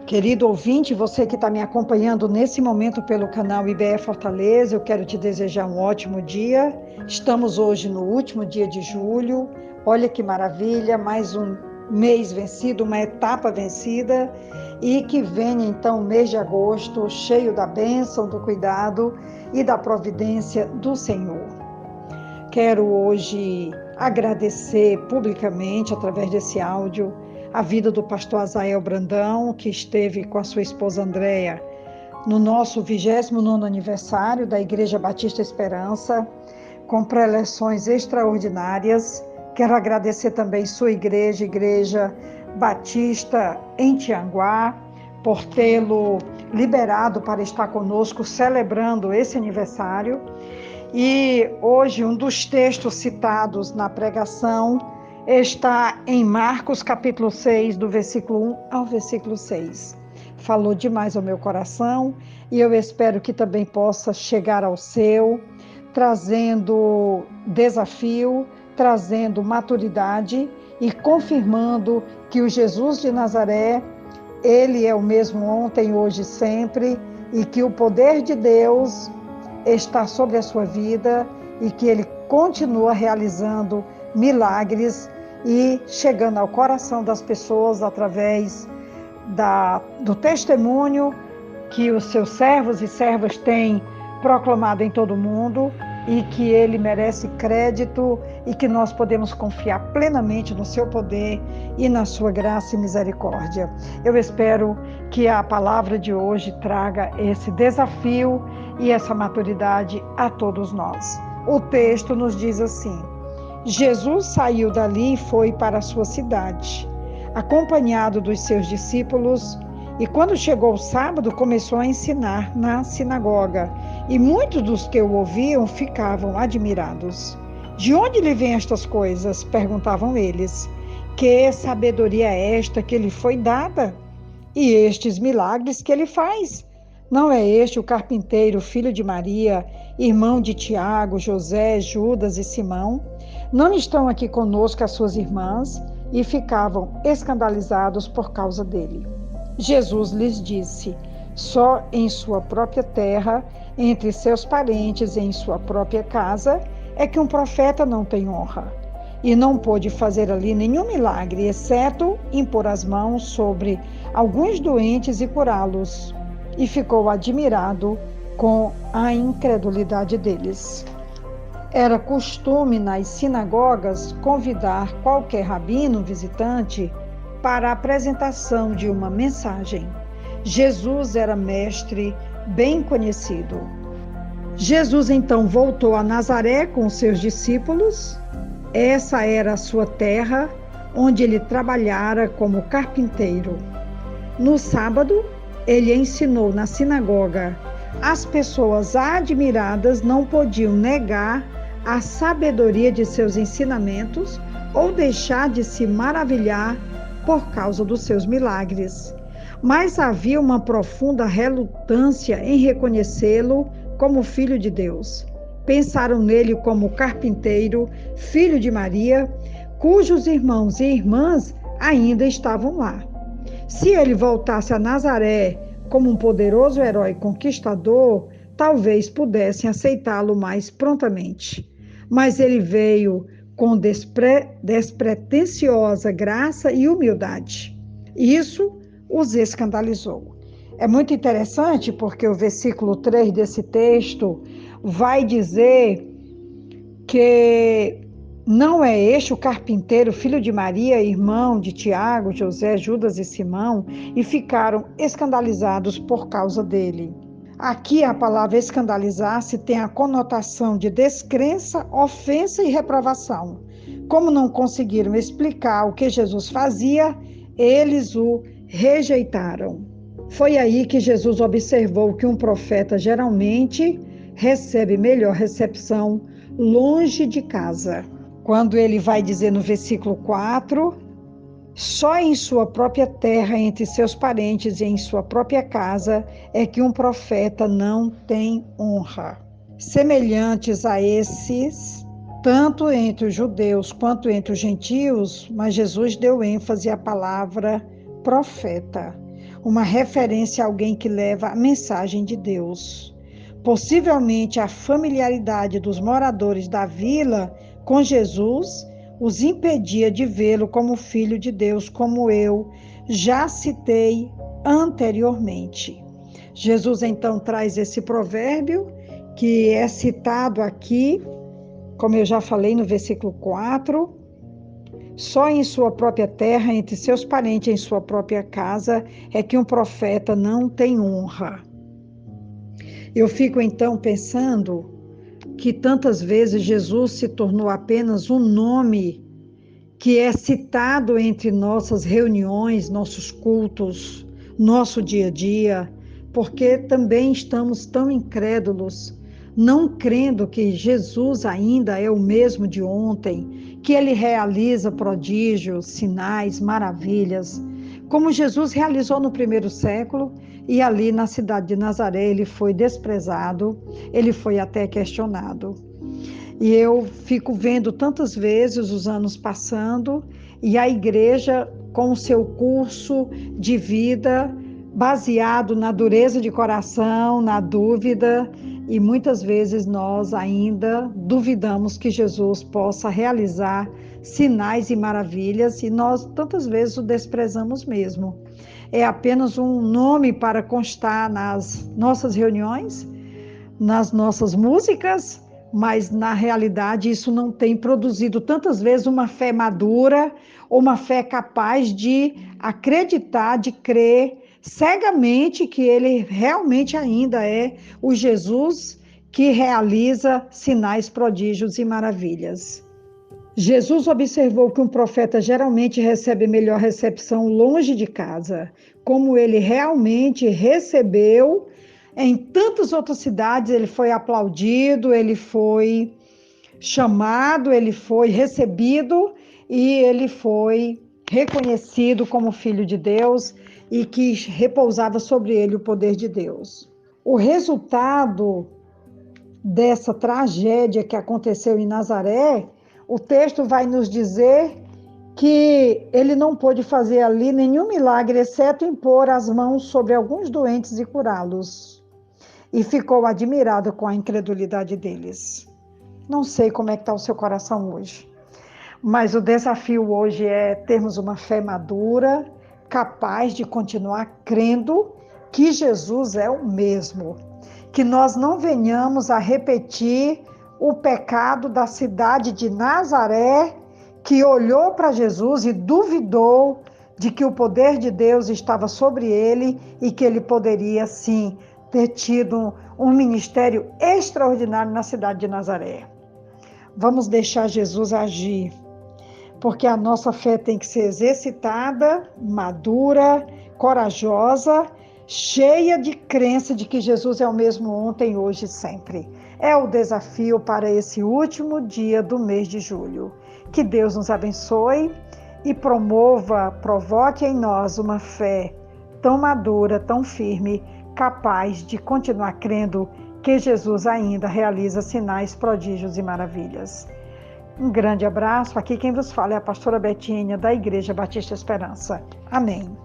Querido ouvinte, você que está me acompanhando nesse momento pelo canal IBE Fortaleza, eu quero te desejar um ótimo dia. Estamos hoje no último dia de julho. Olha que maravilha, mais um mês vencido, uma etapa vencida, e que venha então o mês de agosto cheio da bênção, do cuidado e da providência do Senhor. Quero hoje agradecer publicamente, através desse áudio, a vida do pastor Azael Brandão, que esteve com a sua esposa Andréa no nosso 29º aniversário da Igreja Batista Esperança, com preleções extraordinárias. Quero agradecer também sua igreja, Igreja Batista em Tianguá, por tê-lo liberado para estar conosco celebrando esse aniversário. E hoje um dos textos citados na pregação está em Marcos capítulo 6, do versículo 1 ao versículo 6. Falou demais ao meu coração e eu espero que também possa chegar ao seu, trazendo desafio, trazendo maturidade e confirmando que o Jesus de Nazaré, ele é o mesmo ontem, hoje e sempre, e que o poder de Deus está sobre a sua vida e que ele continua realizando milagres e chegando ao coração das pessoas através do testemunho que os seus servos e servas têm proclamado em todo o mundo, e que ele merece crédito e que nós podemos confiar plenamente no seu poder e na sua graça e misericórdia. Eu espero que a palavra de hoje traga esse desafio e essa maturidade a todos nós. O texto nos diz assim: Jesus saiu dali e foi para a sua cidade, acompanhado dos seus discípulos, e quando chegou o sábado, começou a ensinar na sinagoga, e muitos dos que o ouviam ficavam admirados. De onde lhe vêm estas coisas? Perguntavam eles. Que sabedoria é esta que lhe foi dada? E estes milagres que ele faz? Não é este o carpinteiro, filho de Maria, irmão de Tiago, José, Judas e Simão? Não estão aqui conosco as suas irmãs? E ficavam escandalizados por causa dele. Jesus lhes disse: só em sua própria terra, entre seus parentes e em sua própria casa, é que um profeta não tem honra. E não pôde fazer ali nenhum milagre, exceto impor as mãos sobre alguns doentes e curá-los. E ficou admirado com a incredulidade deles. Era costume nas sinagogas convidar qualquer rabino visitante para a apresentação de uma mensagem. Jesus era mestre bem conhecido. Jesus então voltou a Nazaré com seus discípulos. Essa era a sua terra, onde ele trabalhara como carpinteiro. No sábado, ele ensinou na sinagoga. As pessoas admiradas não podiam negar a sabedoria de seus ensinamentos ou deixar de se maravilhar por causa dos seus milagres. Mas havia uma profunda relutância em reconhecê-lo como filho de Deus. Pensaram nele como carpinteiro, filho de Maria, cujos irmãos e irmãs ainda estavam lá. Se ele voltasse a Nazaré como um poderoso herói conquistador, talvez pudessem aceitá-lo mais prontamente. Mas ele veio com despretensiosa graça e humildade. Isso os escandalizou. É muito interessante porque o versículo 3 desse texto vai dizer que não é este o carpinteiro, filho de Maria, irmão de Tiago, José, Judas e Simão, e ficaram escandalizados por causa dele. Aqui a palavra escandalizar-se tem a conotação de descrença, ofensa e reprovação. Como não conseguiram explicar o que Jesus fazia, eles o rejeitaram. Foi aí que Jesus observou que um profeta geralmente recebe melhor recepção longe de casa. Quando ele vai dizer no versículo 4, só em sua própria terra, entre seus parentes e em sua própria casa, é que um profeta não tem honra. Semelhantes a esses, tanto entre os judeus quanto entre os gentios, mas Jesus deu ênfase à palavra profeta. uma referência a alguém que leva a mensagem de Deus. Possivelmente a familiaridade dos moradores da vila com Jesus os impedia de vê-lo como filho de Deus, como eu já citei anteriormente. Jesus então traz esse provérbio que é citado aqui, como eu já falei no versículo 4, só em sua própria terra, entre seus parentes, em sua própria casa, é que um profeta não tem honra. Eu fico então pensando que tantas vezes Jesus se tornou apenas um nome que é citado entre nossas reuniões, nossos cultos, nosso dia a dia, porque também estamos tão incrédulos, não crendo que Jesus ainda é o mesmo de ontem, que ele realiza prodígios, sinais, maravilhas, como Jesus realizou no primeiro século, e ali na cidade de Nazaré ele foi desprezado, ele foi até questionado. E eu fico vendo tantas vezes os anos passando e a igreja com o seu curso de vida baseado na dureza de coração, na dúvida, e muitas vezes nós ainda duvidamos que Jesus possa realizar sinais e maravilhas e nós tantas vezes o desprezamos mesmo. É apenas um nome para constar nas nossas reuniões, nas nossas músicas, mas na realidade isso não tem produzido tantas vezes uma fé madura, ou uma fé capaz de acreditar, de crer cegamente que ele realmente ainda é o Jesus que realiza sinais, prodígios e maravilhas. Jesus observou que um profeta geralmente recebe melhor recepção longe de casa, como ele realmente recebeu. Em tantas outras cidades ele foi aplaudido, ele foi chamado, ele foi recebido e ele foi reconhecido como filho de Deus e que repousava sobre ele o poder de Deus. O resultado dessa tragédia que aconteceu em Nazaré, o texto vai nos dizer que ele não pôde fazer ali nenhum milagre, exceto impor as mãos sobre alguns doentes e curá-los. E ficou admirado com a incredulidade deles. Não sei como é que está o seu coração hoje, mas o desafio hoje é termos uma fé madura, capaz de continuar crendo que Jesus é o mesmo. Que nós não venhamos a repetir o pecado da cidade de Nazaré, que olhou para Jesus e duvidou de que o poder de Deus estava sobre ele e que ele poderia, sim, ter tido um ministério extraordinário na cidade de Nazaré. Vamos deixar Jesus agir, porque a nossa fé tem que ser exercitada, madura, corajosa, cheia de crença de que Jesus é o mesmo ontem, hoje e sempre. É o desafio para esse último dia do mês de julho. Que Deus nos abençoe e provoque em nós uma fé tão madura, tão firme, capaz de continuar crendo que Jesus ainda realiza sinais, prodígios e maravilhas. Um grande abraço. Aqui quem vos fala é a pastora Betinha, da Igreja Batista Esperança. Amém.